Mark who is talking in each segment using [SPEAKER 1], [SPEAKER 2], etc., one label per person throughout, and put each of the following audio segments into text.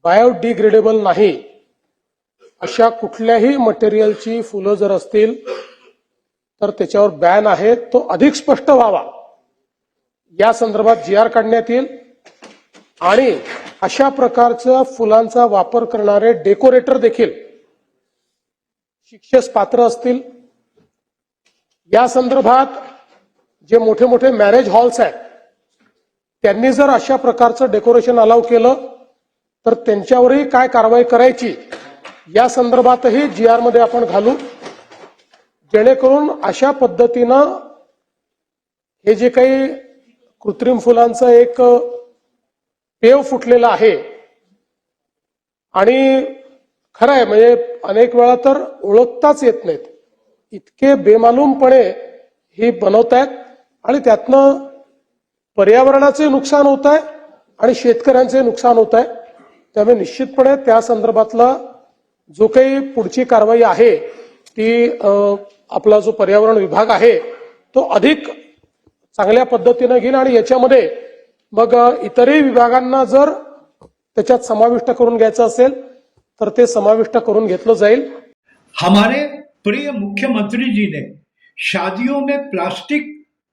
[SPEAKER 1] Biodegradable नाही अशा कुठल्याही मटेरियलची फुलं जर असतील तर त्याच्यावर बॅन आहे, तो अधिक स्पष्ट व्हावा या संदर्भात GR काढण्यात येईल. आणि अशा प्रकारच्या फुलांचा वापर करणारे डेकोरेटर देखील शिक्षेस पात्र असतील. या संदर्भात जे मोठे मोठे मॅरेज हॉल्स आहेत त्यांनी जर अशा प्रकारचं डेकोरेशन अलाउ केलं तर त्यांच्यावरही काय कारवाई करायची या संदर्भातही GR मध्ये आपण घालू, जेणेकरून अशा पद्धतीनं हे जे काही कृत्रिम फुलांचं एक पेव फुटलेला आहे आणि खरं आहे म्हणजे अनेक वेळा तर ओळखताच येत नाहीत, इतके बेमालूमपणे ही बनवतायत आणि त्यातनं पर्यावरणाचे नुकसान होत आहे आणि शेतकऱ्यांचे नुकसान होत आहे. त्यामुळे निश्चितपणे त्या संदर्भातला जो काही पुढची कारवाई आहे ती आपला जो पर्यावरण विभाग आहे तो अधिक चांगल्या पद्धतीने घेईल आणि याच्यामध्ये मग इतरही विभागांना जर त्याच्यात समाविष्ट करून घ्यायचं असेल तर ते समाविष्ट करून घेतलं जाईल.
[SPEAKER 2] हमारे प्रिय मुख्यमंत्री जी ने शादियों में प्लास्टिक,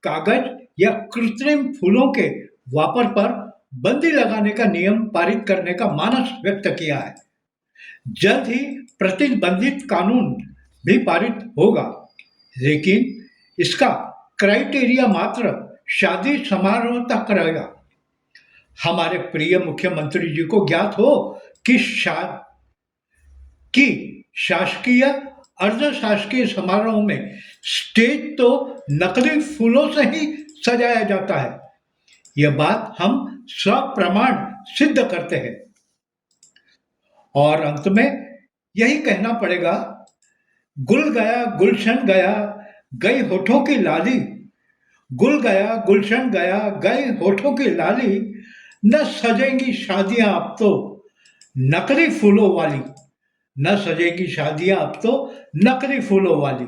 [SPEAKER 2] कागज या कृत्रिम फूलों के वापर पर बंदी लगाने का नियम पारित करने का मानस व्यक्त किया है. जल्द ही प्रतिबंधित कानून भी पारित होगा, लेकिन इसका क्राइटेरिया मात्र शादी समारोह तक रहेगा. हमारे प्रिय मुख्यमंत्री जी को ज्ञात हो कि शासकीय अर्ध शासकीय समारोह में स्टेज तो नकली फूलों से ही सजाया जाता है. यह बात हम सप्रमाण सिद्ध करते हैं. और अंत में यही कहना पड़ेगा, गुल गया गुलशन गया गई होठों की लाली, गुल गया गुलशन गया गई होठों की लाली, न सजेंगी शादियां अब तो नकली फूलों वाली, न सजेंगी शादियां अब तो नकली फूलों वाली.